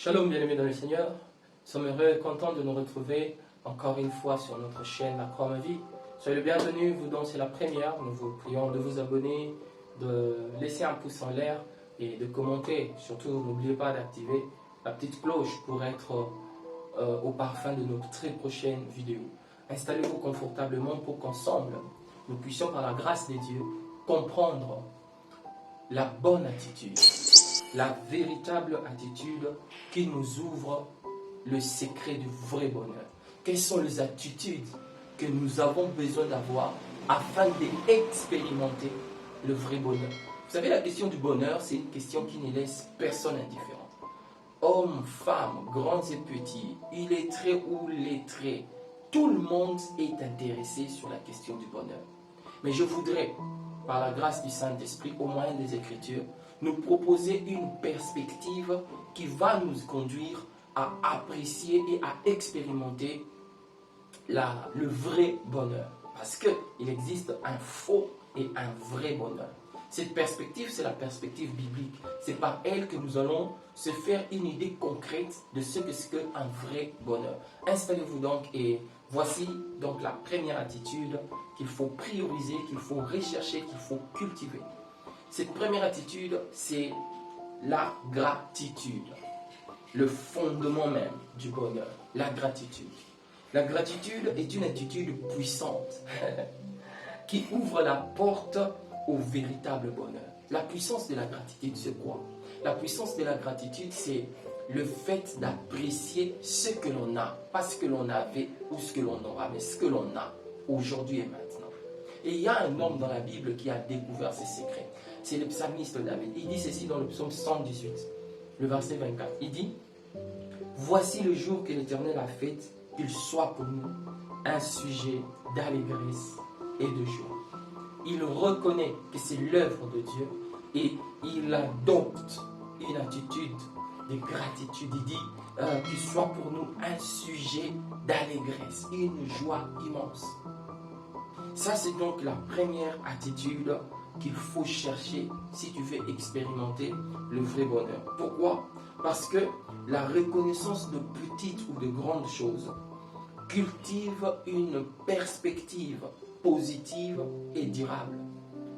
Shalom, bien-aimés dans le Seigneur. Nous sommes heureux et contents de nous retrouver encore une fois sur notre chaîne La Croix Ma Vie. Soyez le bienvenu, vous dont c'est la première. Nous vous prions de vous abonner, de laisser un pouce en l'air et de commenter. Surtout, n'oubliez pas d'activer la petite cloche pour être au parfum de notre très prochaine vidéo. Installez-vous confortablement pour qu'ensemble, nous puissions par la grâce de Dieu comprendre la bonne attitude, la véritable attitude qui nous ouvre le secret du vrai bonheur. Quelles sont les attitudes que nous avons besoin d'avoir afin d'expérimenter le vrai bonheur? Vous savez, la question du bonheur, c'est une question qui ne laisse personne indifférent. Hommes, femmes, grands et petits, illettrés ou lettrés, tout le monde est intéressé sur la question du bonheur. Mais je voudrais, par la grâce du Saint-Esprit, au moyen des Écritures, nous proposer une perspective qui va nous conduire à apprécier et à expérimenter le vrai bonheur. Parce qu'il existe un faux et un vrai bonheur. Cette perspective, c'est la perspective biblique. C'est par elle que nous allons se faire une idée concrète de ce qu'un vrai bonheur. Installez-vous donc et voici donc la première attitude qu'il faut prioriser, qu'il faut rechercher, qu'il faut cultiver. Cette première attitude, c'est la gratitude. Le fondement même du bonheur, la gratitude. La gratitude est une attitude puissante qui ouvre la porte au véritable bonheur. La puissance de la gratitude, c'est quoi? La puissance de la gratitude, c'est le fait d'apprécier ce que l'on a, pas ce que l'on avait ou ce que l'on aura, mais ce que l'on a aujourd'hui et maintenant. Et il y a un homme dans la Bible qui a découvert ces secrets. C'est le psalmiste David. Il dit ceci dans le psaume 118, le verset 24. Il dit: voici le jour que l'Éternel a fait, qu'il soit pour nous un sujet d'allégresse et de joie. Il reconnaît que c'est l'œuvre de Dieu et il adopte une attitude de gratitude. Il dit qu'il soit pour nous un sujet d'allégresse, une joie immense. Ça, c'est donc la première attitude qu'il faut chercher si tu veux expérimenter le vrai bonheur. Pourquoi? Parce que la reconnaissance de petites ou de grandes choses cultive une perspective positive et durable.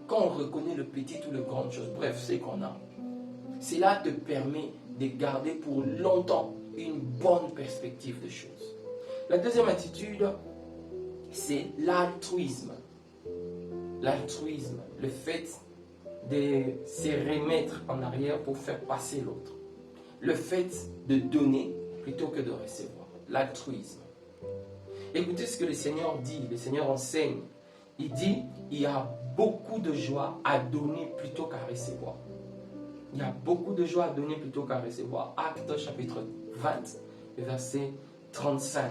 Quand on reconnaît le petit ou le grande chose, bref, c'est qu'on a, cela te permet de garder pour longtemps une bonne perspective de choses. La deuxième attitude, c'est l'altruisme. L'altruisme, le fait de se remettre en arrière pour faire passer l'autre. Le fait de donner plutôt que de recevoir. L'altruisme. Écoutez ce que le Seigneur dit, le Seigneur enseigne. Il dit, il y a beaucoup de joie à donner plutôt qu'à recevoir. Il y a beaucoup de joie à donner plutôt qu'à recevoir. Actes chapitre 20, verset 35.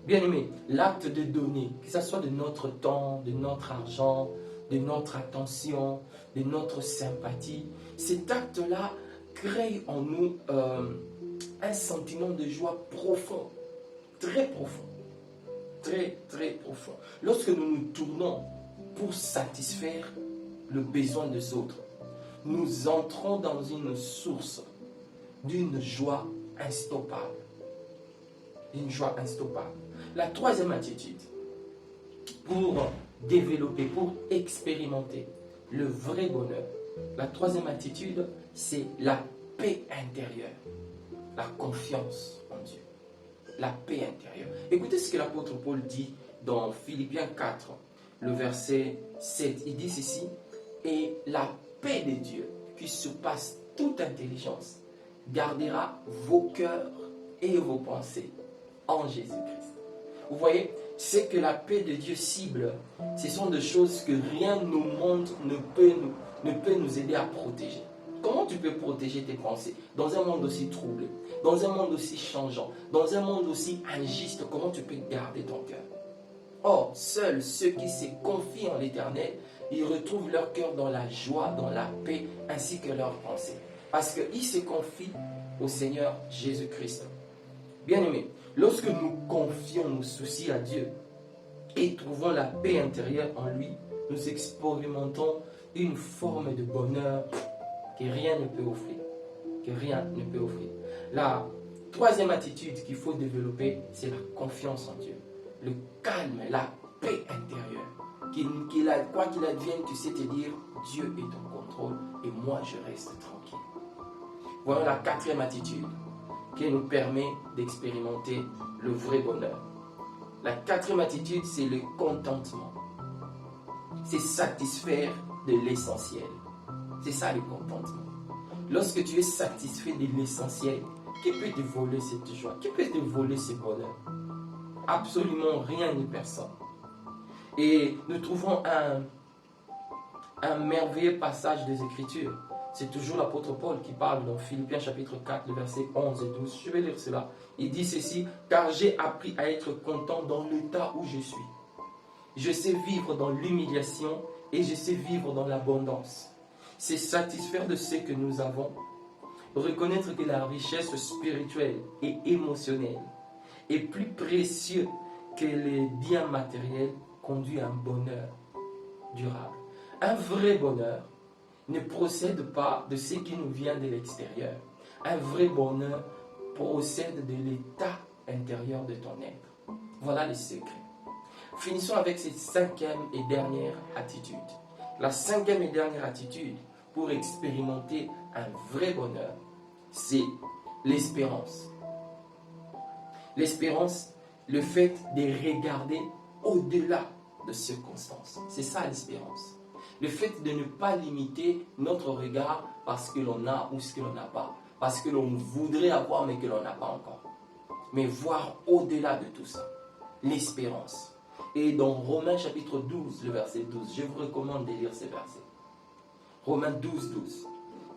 Bien-aimé, l'acte de donner, que ce soit de notre temps, de notre argent, de notre attention, de notre sympathie, cet acte-là crée en nous un sentiment de joie profond, très profond, très très profond. Lorsque nous nous tournons pour satisfaire le besoin des autres, nous entrons dans une source d'une joie instoppable. Une joie instoppable. La troisième attitude, pour développer, pour expérimenter le vrai bonheur, la troisième attitude, c'est la paix intérieure, la confiance en Dieu, la paix intérieure. Écoutez ce que l'apôtre Paul dit dans Philippiens 4, le verset 7. Il dit ceci: et la paix de Dieu, qui surpasse toute intelligence, gardera vos cœurs et vos pensées en Jésus-Christ. Vous voyez, c'est que la paix de Dieu cible, ce sont des choses que rien au monde ne peut nous aider à protéger. Comment tu peux protéger tes pensées dans un monde aussi troublé, dans un monde aussi changeant, dans un monde aussi injuste? Comment tu peux garder ton cœur? Or, seuls ceux qui se confient en l'Éternel, ils retrouvent leur cœur dans la joie, dans la paix, ainsi que leurs pensées. Parce qu'ils se confient au Seigneur Jésus-Christ. Bien-aimés, lorsque nous confions nos soucis à Dieu et trouvons la paix intérieure en lui, nous expérimentons une forme de bonheur que rien ne peut offrir. Que rien ne peut offrir. La troisième attitude qu'il faut développer, c'est la confiance en Dieu. Le calme, la paix intérieure. Quoi qu'il advienne, tu sais te dire, Dieu est en contrôle et moi je reste tranquille. Voilà la quatrième attitude qui nous permet d'expérimenter le vrai bonheur. La quatrième attitude, c'est le contentement. C'est satisfaire de l'essentiel. C'est ça le contentement. Lorsque tu es satisfait de l'essentiel, qui peut te voler cette joie? Qui peut te voler ce bonheur? Absolument rien ni personne. Et nous trouvons un merveilleux passage des Écritures. C'est toujours l'apôtre Paul qui parle dans Philippiens chapitre 4, le verset 11 et 12. Je vais lire cela. Il dit ceci: car j'ai appris à être content dans l'état où je suis. Je sais vivre dans l'humiliation et je sais vivre dans l'abondance. C'est satisfaire de ce que nous avons. Reconnaître que la richesse spirituelle et émotionnelle est plus précieuse que les biens matériels conduit à un bonheur durable. Un vrai bonheur ne procède pas de ce qui nous vient de l'extérieur. Un vrai bonheur procède de l'état intérieur de ton être. Voilà le secret. Finissons avec cette cinquième et dernière attitude. La cinquième et dernière attitude pour expérimenter un vrai bonheur, c'est l'espérance. L'espérance, le fait de regarder au-delà de circonstances. C'est ça l'espérance. Le fait de ne pas limiter notre regard parce que l'on a ou ce que l'on n'a pas. Parce que l'on voudrait avoir mais que l'on n'a pas encore. Mais voir au-delà de tout ça. L'espérance. Et dans Romains chapitre 12, le verset 12, je vous recommande de lire ces versets. Romains 12, 12.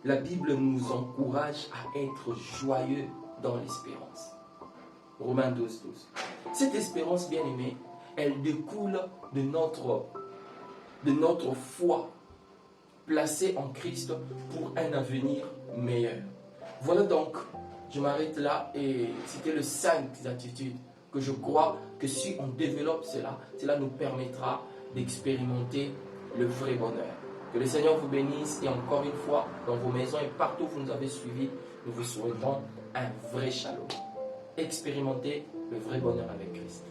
La Bible nous encourage à être joyeux dans l'espérance. Romains 12, 12. Cette espérance, bien aimée, elle découle de notre foi placée en Christ pour un avenir meilleur. Voilà donc, je m'arrête là et c'était les 5 attitudes que je crois que si on développe cela nous permettra d'expérimenter le vrai bonheur. Que le Seigneur vous bénisse et encore une fois, dans vos maisons et partout où vous nous avez suivis, nous vous souhaitons un vrai shalom. Expérimentez le vrai bonheur avec Christ.